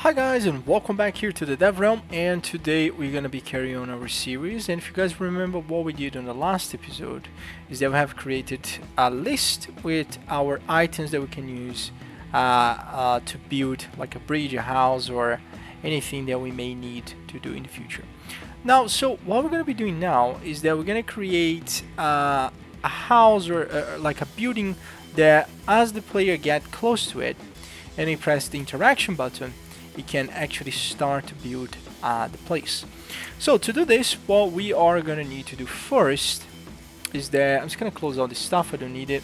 Hi guys, and welcome back here to the Dev Realm, and today we're gonna be carrying on our series. And if you guys remember what we did on the last episode, is that we have created a list with our items that we can use to build like a bridge, a house, or anything that we may need to do in the future. Now, so what we're gonna be doing now is that we're gonna create a house or like a building that as the player get close to it and he press the interaction button, it can actually start to build the place. So to do this, what we are gonna need to do first is that I'm just gonna close all this stuff. I don't need it.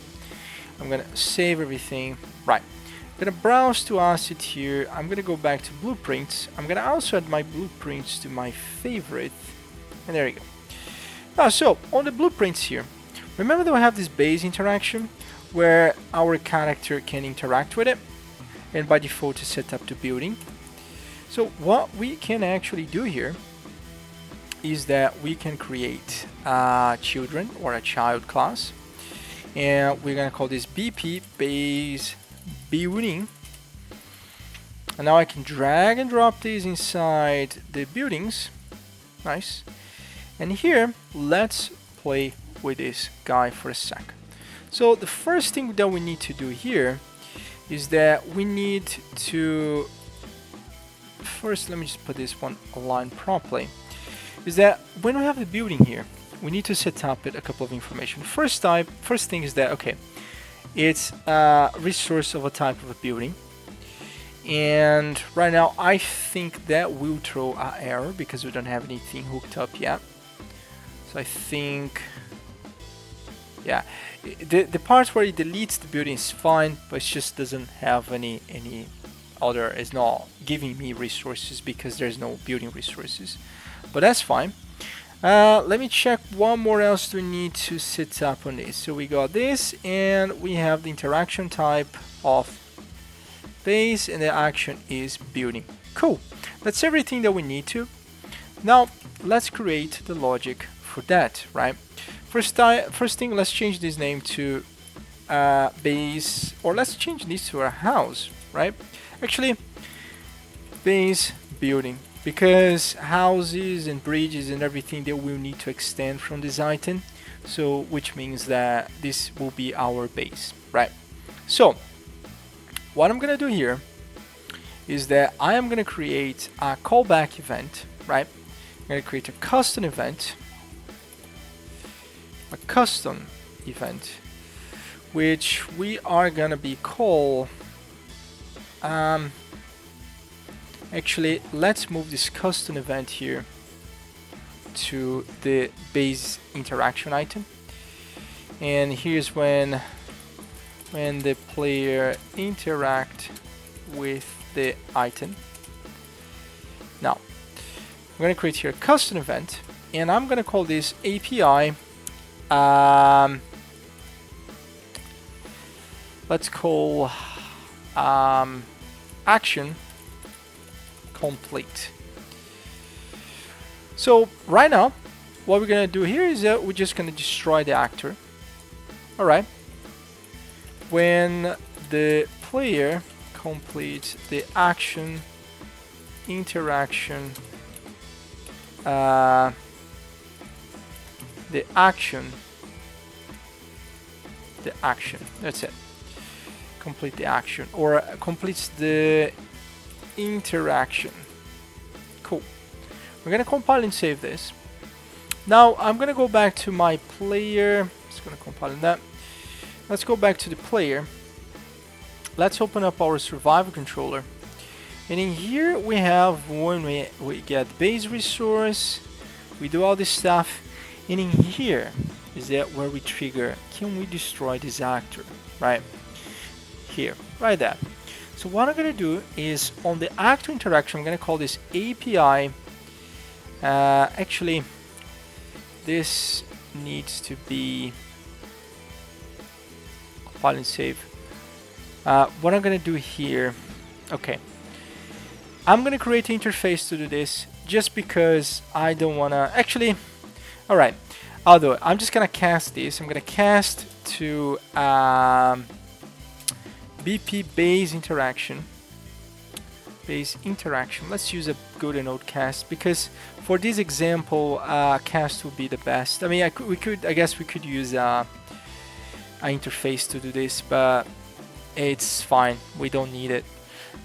I'm gonna save everything. Right. I'm gonna browse to asset here. I'm gonna go back to blueprints. I'm gonna also add my blueprints to my favorite, and there you go. Now, so on the blueprints here, remember that we have this base interaction where our character can interact with it, and by default is set up to building. So what we can actually do here is that we can create children or a child class, and we're gonna call this BP base building. And now I can drag and drop these inside the buildings. Nice. And here, let's play with this guy for a sec. So the first thing that we need to do here is that we need to first, let me just put this one aligned properly, is that when we have the building here, we need to set up it a couple of information. First thing is that, okay, it's a resource of a type of a building, and right now I think that will throw an error because we don't have anything hooked up yet. So I think, yeah, the part where it deletes the building is fine, but it just doesn't have any other, is not giving me resources because there's no building resources, but that's fine. Let me check one more else we need to set up on this. So we got this, and we have the interaction type of base, and the action is building. Cool, that's everything that we need to. Now let's create the logic for that, right? First thing, let's change this name to base, or let's change this to a house, right? Actually, base building, because houses and bridges and everything, they will need to extend from this item, so which means that this will be our base, right? So what I'm gonna do here is that I am gonna create a callback event, right? I'm gonna create a custom event, which we are gonna be called. Actually, let's move this custom event here to the base interaction item, and here's when the player interact with the item. Now I'm going to create here a custom event, and I'm going to call this API let's call action complete. So right now what we're gonna do here is that we're just gonna destroy the actor. Alright, when the player completes the action interaction, the action, that's it, complete the action, or completes the interaction. Cool. We're gonna compile and save this. Now I'm gonna go back to my player. Just gonna compile that. Let's go back to the player. Let's open up our survival controller, and in here we have when we get base resource, we do all this stuff, and in here is that where we trigger, can we destroy this actor, right here, right there. So what I'm going to do is on the actor interaction, I'm going to call this API. Actually, this needs to be compile and save. What I'm going to do here, okay, I'm going to create an interface to do this just because I don't want to actually. All right, I'll do it. I'm just going to cast this. I'm going to cast to BP base interaction base interaction. Let's use a good node cast, because for this example, cast would be the best. I mean, I guess we could use an interface to do this, but it's fine. We don't need it.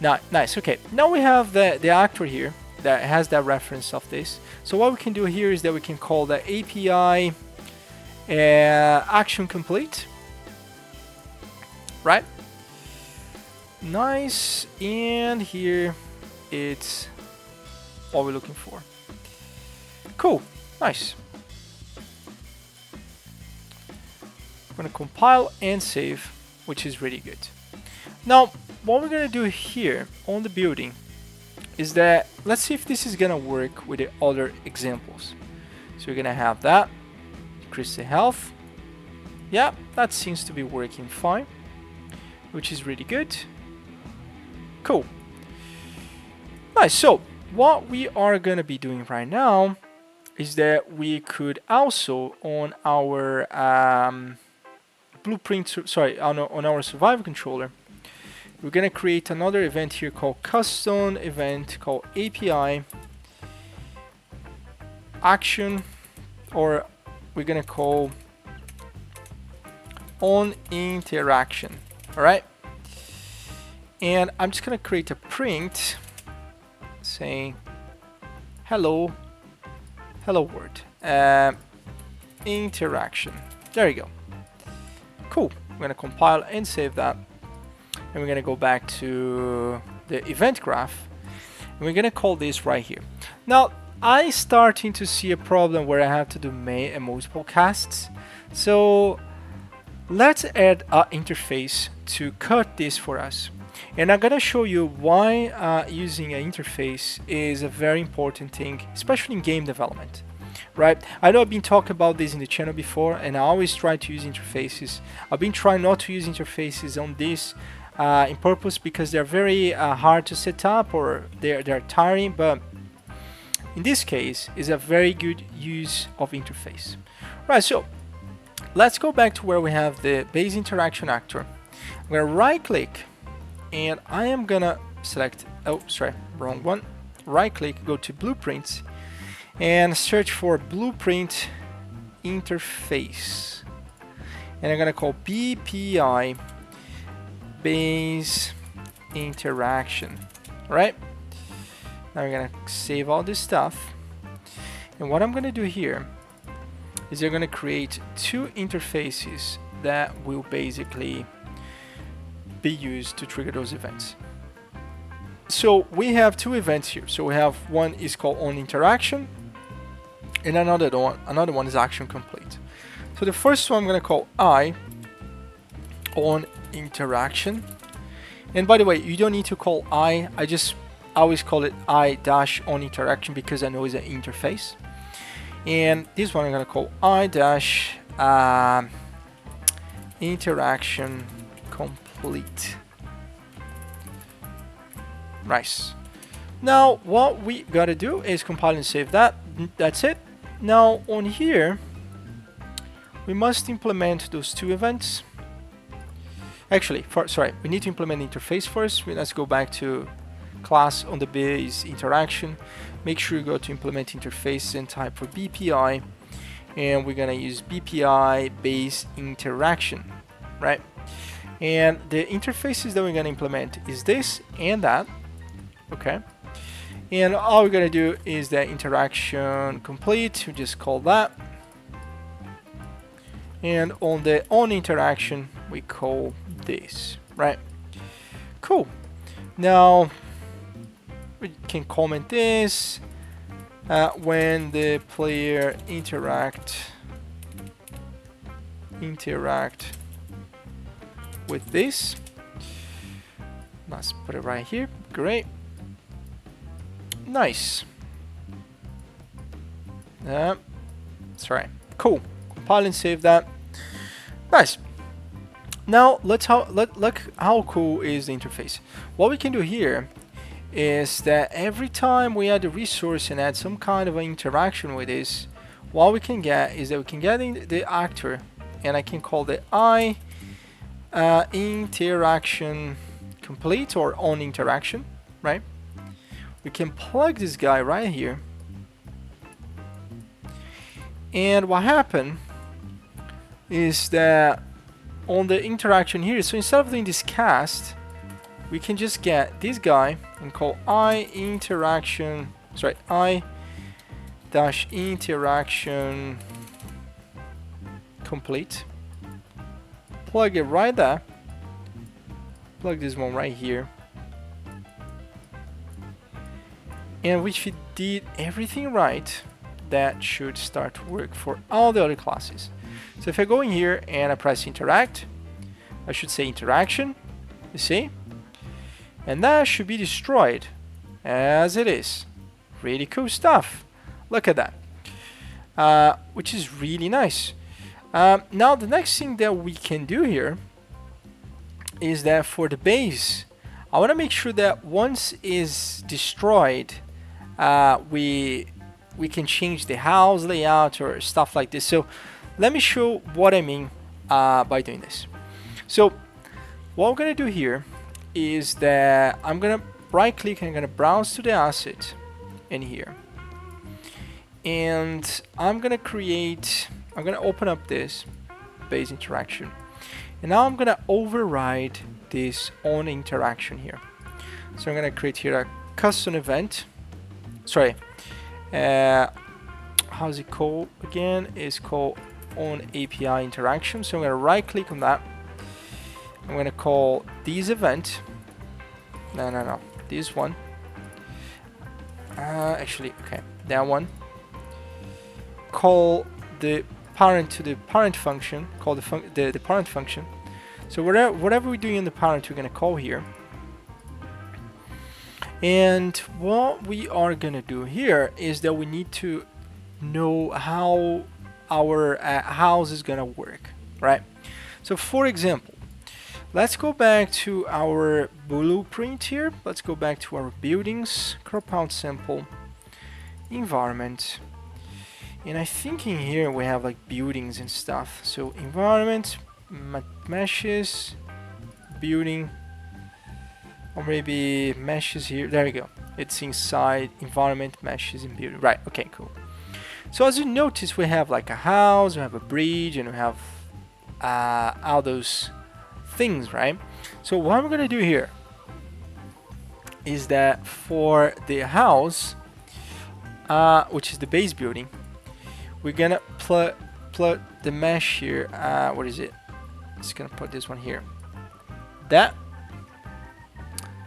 Nice. Okay. Now we have the actor here that has that reference of this. So what we can do here is that we can call the API action complete, right? Nice. And here it's what we're looking for. Cool. Nice. I'm gonna compile and save, which is really good. Now what we're gonna do here on the building is that, let's see if this is gonna work with the other examples. So we're gonna have that, increase the health. Yeah, that seems to be working fine, which is really good. Cool. Nice. So what we are gonna be doing right now is that we could also, on our blueprint, on our survival controller, we're gonna create another event here called custom event called API action, or we're gonna call on interaction. All right. And I'm just gonna create a print saying hello world interaction. There you go. Cool. I'm gonna compile and save that. And we're gonna go back to the event graph, and we're gonna call this right here. Now I starting to see a problem where I have to do multiple casts. So let's add an interface to cut this for us. And I'm gonna show you why using an interface is a very important thing, especially in game development. Right? I know I've been talking about this in the channel before, and I always try to use interfaces. I've been trying not to use interfaces on this in purpose, because they're very hard to set up, or they're tiring, but in this case is a very good use of interface. Right, so let's go back to where we have the base interaction actor. I'm gonna right click, and I am gonna select, oh sorry, wrong one, right click, go to blueprints, and search for blueprint interface, and I'm gonna call BPI base interaction. Right, now we're gonna save all this stuff, and what I'm gonna do here is I'm gonna create two interfaces that will basically be used to trigger those events. So we have two events here. So we have one is called on interaction, and another one is action complete. So the first one I'm gonna call I on interaction. And by the way, you don't need to call I always call it I dash on interaction, because I know it's an interface. And this one I'm gonna call I dash interaction complete. Nice. Now what we gotta do is compile and save that. That's it. Now on here we must implement those two events. Actually, we need to implement the interface first. Let's go back to class on the base interaction. Make sure you go to implement interface and type for BPI, and we're gonna use BPI base interaction, right? And the interfaces that we're gonna implement is this and that, okay? And all we're gonna do is the interaction complete. We just call that, and on the on interaction we call this, right? Cool. Now we can comment this when the player interact with this. Let's put it right here. Great. Nice. That's right. Cool. Compile and save that. Nice. Now look how cool is the interface. What we can do here is that every time we add a resource and add some kind of an interaction with this, what we can get is that we can get in the actor, and I can call the I interaction complete or on interaction, right? we can plug this guy right here. And what happened is that on the interaction here, so instead of doing this cast, we can just get this guy and call I dash interaction complete. Plug it right there. Plug this one right here. And if we did everything right, that should start to work for all the other classes. So if I go in here and I press interact, I should say interaction, you see? And that should be destroyed as it is. Really cool stuff. Look at that. Which is really nice. Now the next thing that we can do here is that for the base, I want to make sure that once is destroyed, we can change the house layout or stuff like this. So let me show what I mean by doing this. So what I'm going to do here is that I'm going to right click and I'm going to browse to the asset in here. And I'm going to open up this base interaction. And now I'm going to override this on interaction here. So I'm going to create here a custom event. Sorry. How's it called again? It's called on API interaction. So I'm going to right click on that. I'm going to call this event. No. This one. Actually, okay. That one. Call the parent to the parent function. Call the parent function. So whatever we're doing in the parent, we're going to call here. And what we are going to do here is that we need to know how our house is going to work, right? So for example, let's go back to our blueprint here. Let's go back to our buildings, crop out sample, environment. And I think in here we have like buildings and stuff. So environment, meshes, building, or maybe meshes here. There we go. It's inside environment, meshes, and building. Right. Okay. Cool. So as you notice, we have like a house, we have a bridge, and we have all those things, right? So what I'm gonna do here is that for the house, which is the base building, we're gonna plug the mesh here. What is it? Just gonna put this one here. That.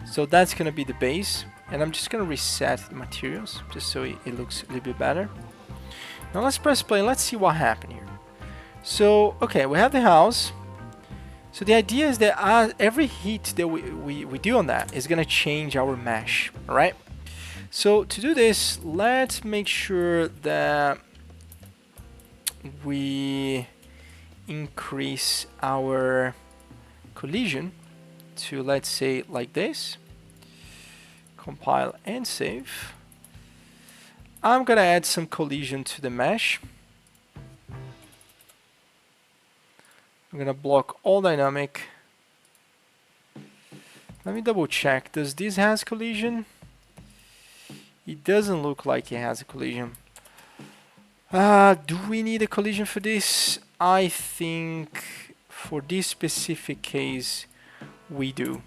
So that's gonna be the base, and I'm just gonna reset the materials just so it looks a little bit better. Now let's press play and let's see what happened here. So okay, we have the house. So the idea is that every heat that we do on that is gonna change our mesh. All right. So to do this, let's make sure that we increase our collision to, let's say, like this. Compile and save. I'm gonna add some collision to the mesh. I'm gonna block all dynamic. Let me double check. Does this has collision? It doesn't look like it has a collision. Do we need a collision for this? I think for this specific case we do.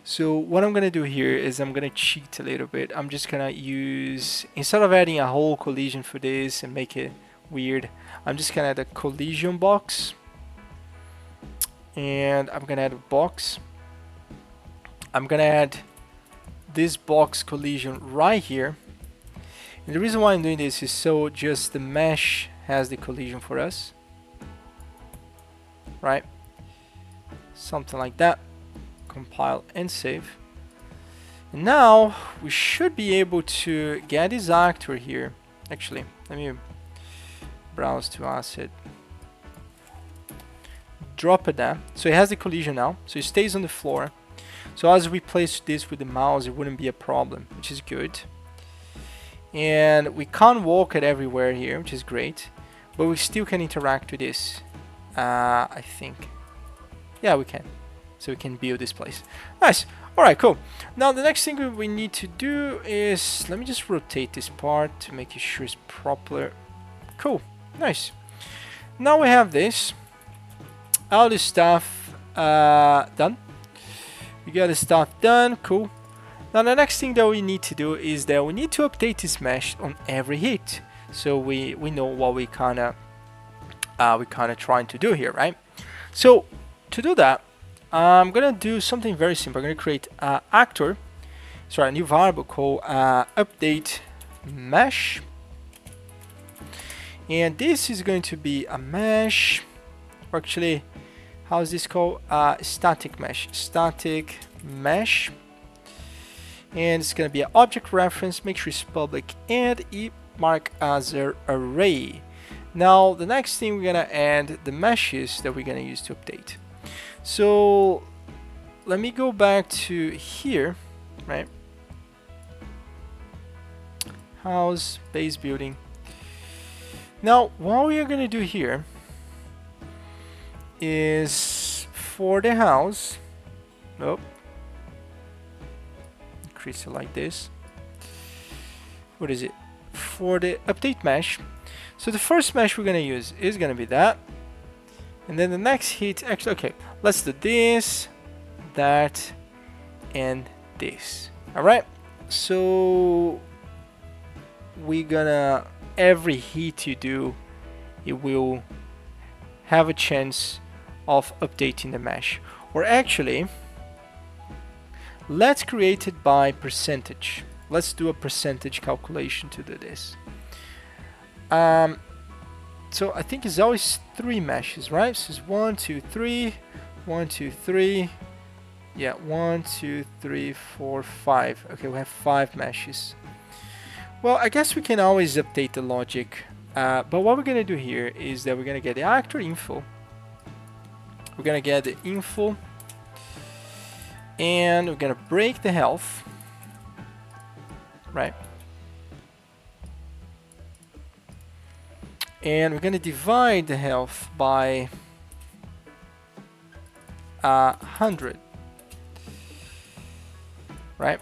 So what I'm gonna do here is I'm gonna cheat a little bit. I'm just gonna use, instead of adding a whole collision for this and make it weird, I'm just gonna add a collision box. And I'm gonna add a box. I'm gonna add this box collision right here. And the reason why I'm doing this is so just the mesh has the collision for us. Right? Something like that. Compile and save. And now we should be able to get this actor here. Actually, let me browse to asset. Drop it down. So it has the collision now. So it stays on the floor. So as we place this with the mouse, it wouldn't be a problem, which is good. And we can't walk it everywhere here, which is great. But we still can interact with this. I think. Yeah, we can. So we can build this place. Nice. Alright, cool. Now the next thing we need to do is, let me just rotate this part to make sure it's proper. Cool, nice. Now we have this, all this stuff done. We got this stuff done, cool. Now the next thing that we need to do is that we need to update this mesh on every hit, so we know what we kind of trying to do here, right? So to do that, I'm gonna do something very simple. I'm gonna create a new variable called update mesh, and this is going to be a mesh, or actually, how is this called? Static mesh, and it's gonna be an object reference. Make sure it's public and it mark as an array. Now the next thing we're gonna add the meshes that we're gonna use to update. So let me go back to here, right? House, base building. Now what we are gonna do here is for the house, increase it like this. What is it? For the update mesh. So the first mesh we're gonna use is gonna be that. And then the next hit, actually, okay, let's do this, that, and this. All right, so we're gonna, every hit you do, it will have a chance of updating the mesh. Or actually, let's create it by percentage. Let's do a percentage calculation to do this. So I think it's always 3 meshes, right? So it's 1, 2, 3, 1, 2, 3. Yeah, 1, 2, 3, 4, 5. Okay, we have 5 meshes. Well, I guess we can always update the logic. But what we're gonna do here is that we're gonna get the actor info. We're gonna get the info, and we're gonna break the health, right? And we're gonna divide the health by 100, right?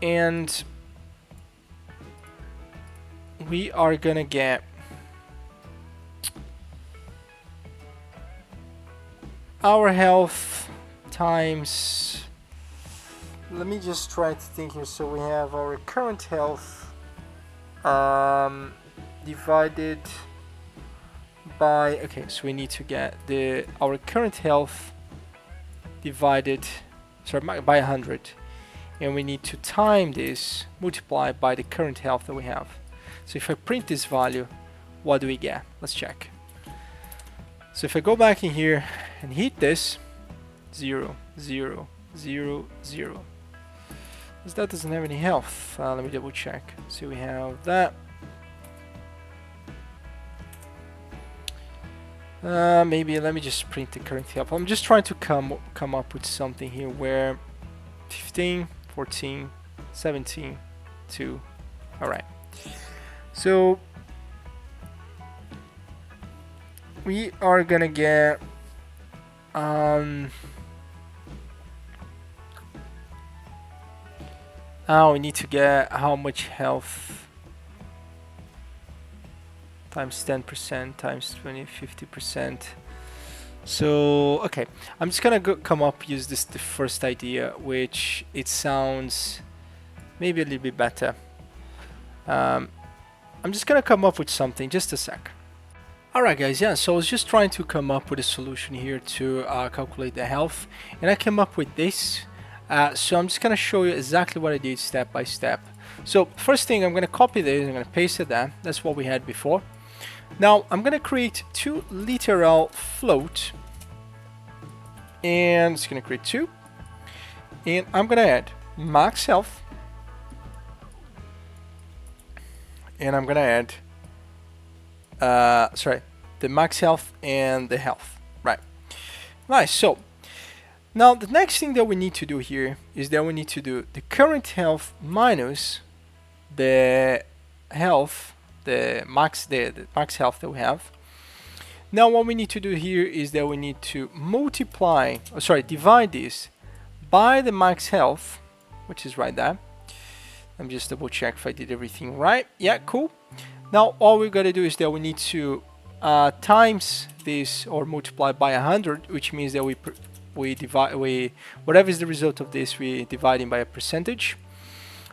And we are gonna get our health times, let me just try to think here. So we have our current health divided by, okay, so we need to get our current health divided, sorry, by 100, and we need to time this, multiply by the current health that we have. So if I print this value, what do we get? Let's check. So if I go back in here and hit this, 0, 0, 0, 0, because that doesn't have any health. Let me double check. So we have that. Maybe let me just print the current health. I'm just trying to come up with something here where 15, 14, 17, 2. All right. So we are gonna get we need to get how much health times 10% times 20, 50%. So okay, I'm just gonna come up, use the first idea, which it sounds maybe a little bit better. I'm just gonna come up with something, just a sec. Alright guys, yeah, so I was just trying to come up with a solution here to calculate the health, and I came up with this. So I'm just gonna show you exactly what I did step by step. So first thing, I'm gonna copy this, I'm gonna paste it there. That's what we had before. Now I'm gonna create 2 literal float, and it's gonna create 2, and I'm gonna add max health, and I'm gonna add the max health and the health, right? Nice. So now the next thing that we need to do here is that we need to do the current health minus the health, the max health that we have. Now what we need to do here is that we need to divide this by the max health, which is right there. Let me just double check if I did everything right. Yeah, cool. Now all we gotta do is that we need to times this or multiply by 100, which means that whatever is the result of this, we dividing by a percentage.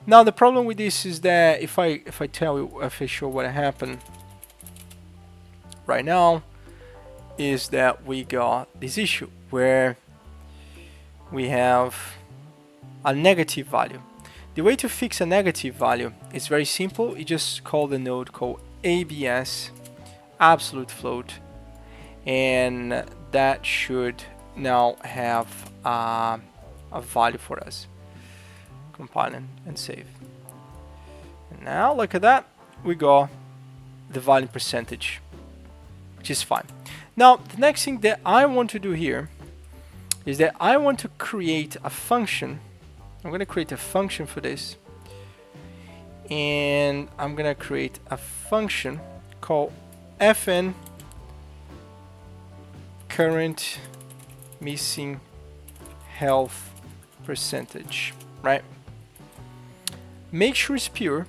Now the problem with this is that if I show what happened right now, is that we got this issue where we have a negative value. The way to fix a negative value is very simple. You just call the node called ABS absolute float, and that should now have a value for us. Compile and save. And now look at that, we got the value percentage, which is fine. Now the next thing that I want to do here is that I want to create a function. I'm going to create a function for this, and I'm going to create a function called fn current missing health percentage, right? Make sure it's pure.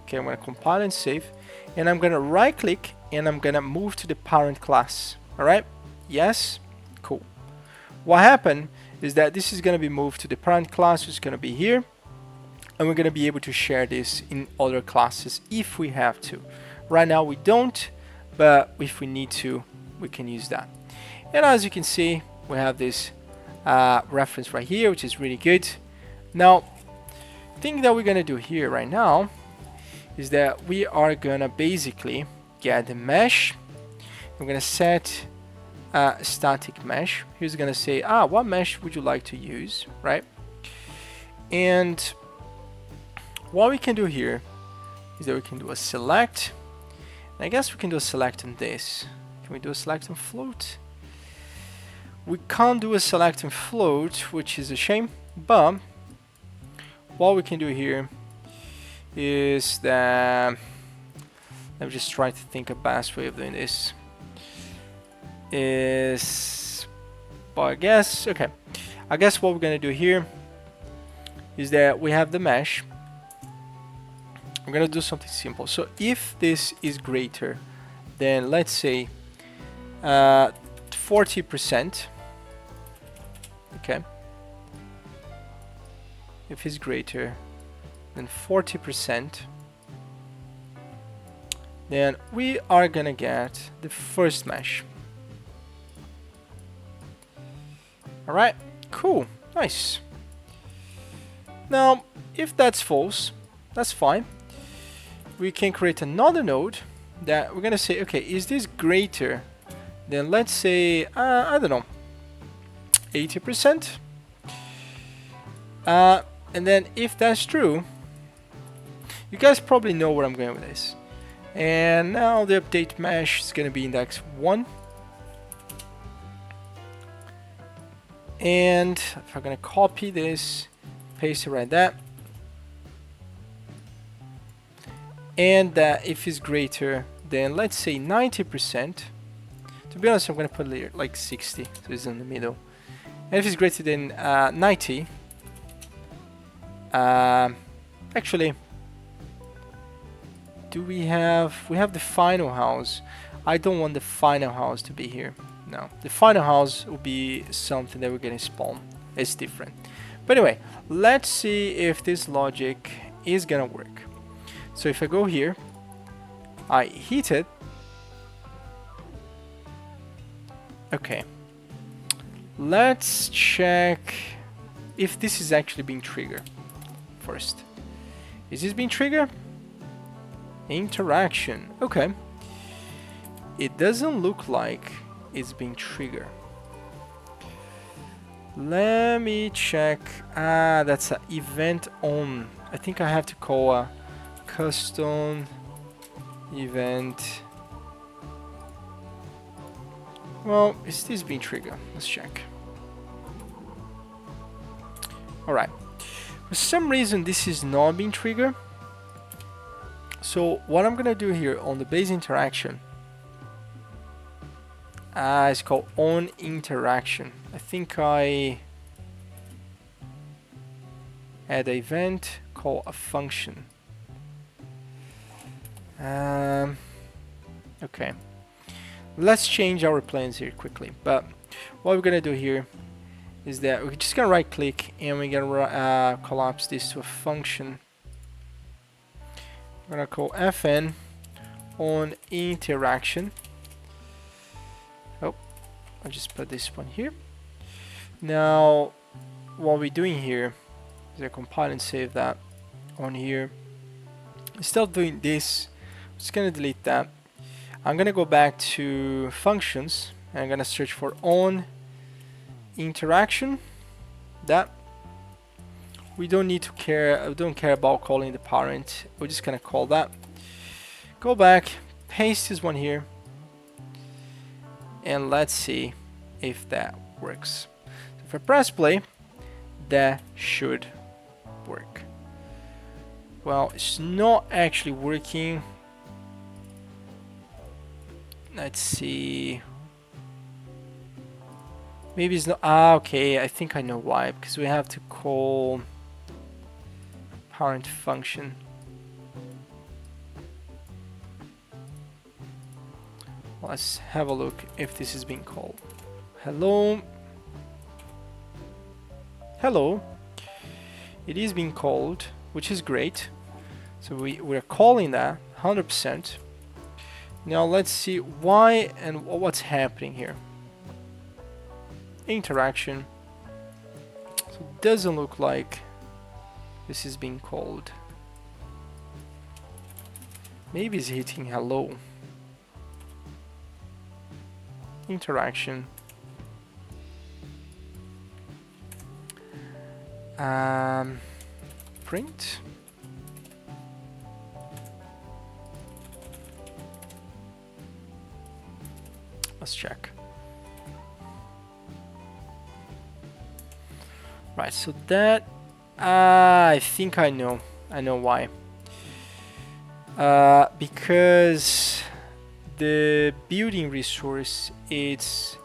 Okay, I'm going to compile and save, and I'm going to right click and I'm going to move to the parent class. All right, yes, cool. What happened is that this is going to be moved to the parent class, which is going to be here, and we're going to be able to share this in other classes if we have to. Right now we don't, but if we need to, we can use that. And as you can see, we have this reference right here, which is really good. Now, the thing that we're going to do here right now is that we are going to basically get the mesh. We're going to set static mesh. Here's going to say, what mesh would you like to use, right? And what we can do here is that we can do a select. And I guess we can do a select on this. Can we do a select on float? We can't do a select on float, which is a shame, but what we can do here is that, let me just try to think a best way of doing this. But I guess what we're gonna do here is that we have the mesh. I'm gonna do something simple. So if this is greater than, let's say, 40%, okay, if it's greater than 40%, then we are gonna get the first mesh. Alright, cool, nice. Now, if that's false, that's fine. We can create another node that we're gonna say, okay, is this greater than, let's say, I don't know, 80%? And then if that's true, you guys probably know where I'm going with this. And now the update mesh is gonna be index 1. And if I'm gonna copy this, paste it right there, and if it's greater than, let's say, 90%, to be honest, I'm gonna put it like 60, so it's in the middle. And if it's greater than 90, actually, we have the final house. I don't want the final house to be here. No, the final house will be something that we're gonna spawn. It's different. But anyway, let's see if this logic is gonna work. So if I go here, I hit it. Okay. Let's check if this is actually being triggered first. Is this being triggered? Interaction. Okay. It doesn't look like it's being triggered. Let me check. That's an event on. I think I have to call a custom event. Well, is this being triggered? Let's check. Alright. For some reason this is not being triggered. So what I'm gonna do here on the base interaction, it's called on interaction. I think I add an event, call a function. Okay, let's change our plans here quickly. But what we're gonna do here is that we're just gonna right click and we're gonna collapse this to a function. I'm gonna call fn on interaction. Oh, I'll just put this one here. Now what we're doing here is I compile and save that on here. Instead of doing this, I'm just gonna delete that. I'm gonna go back to functions and I'm gonna search for on interaction. That we don't need to care. I don't care about calling the parent. We're just gonna call that. Go back, paste this one here, and let's see if that works. So if I press play, that should work. Well, it's not actually working. Let's see. Maybe it's not. Ah, okay. I think I know why. Because we have to call parent function. Let's have a look if this is being called. Hello. Hello. It is being called, which is great. So we're calling that 100%. Now let's see why and what's happening here. Interaction. So it doesn't look like this is being called. Maybe it's hitting hello. Interaction. Print. Let's check. Right, so that I think I know why. Because the building resource it's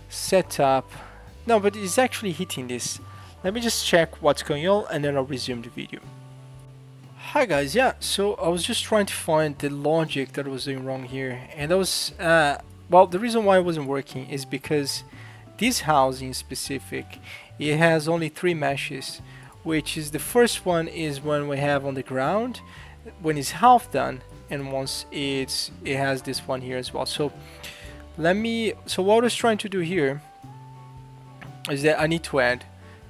set up. No, but it's actually hitting this. Let me just check what's going on and then I'll resume the video. Hi guys, yeah, so I was just trying to find the logic that I was doing wrong here, and that was well, the reason why it wasn't working is because this house in specific, it has only 3 meshes, which is the first one is when we have on the ground when it's half done, and once it has this one here as well. So what I was trying to do here is that I need to add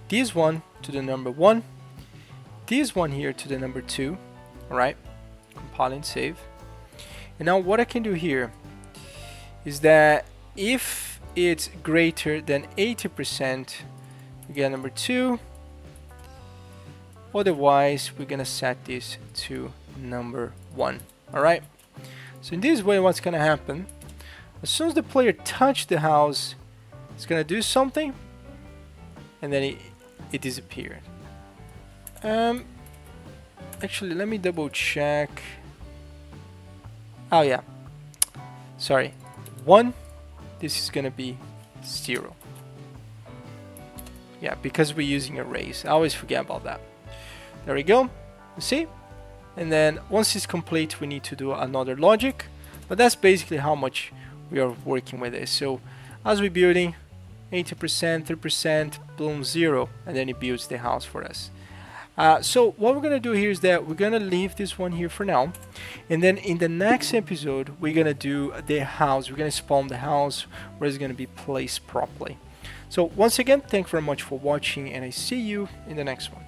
this one to the number 1, this one here to the number 2, alright, compile and save. And now what I can do here is that if it's greater than 80%, we get number 2, otherwise we're gonna set this to number 1, alright. So in this way what's gonna happen, as soon as the player touches the house, it's gonna do something and then it disappeared. Actually, let me double check. Oh yeah, sorry, 1, this is gonna be 0. Yeah, because we're using arrays. I always forget about that. There we go, you see? And then once it's complete, we need to do another logic, but that's basically how much we are working with this. So as we're building, 80%, 3%, boom, 0, and then it builds the house for us. So what we're gonna do here is that we're gonna leave this one here for now, and then in the next episode we're gonna do the house. We're gonna spawn the house where it's gonna be placed properly. So once again, thank you very much for watching, and I see you in the next one.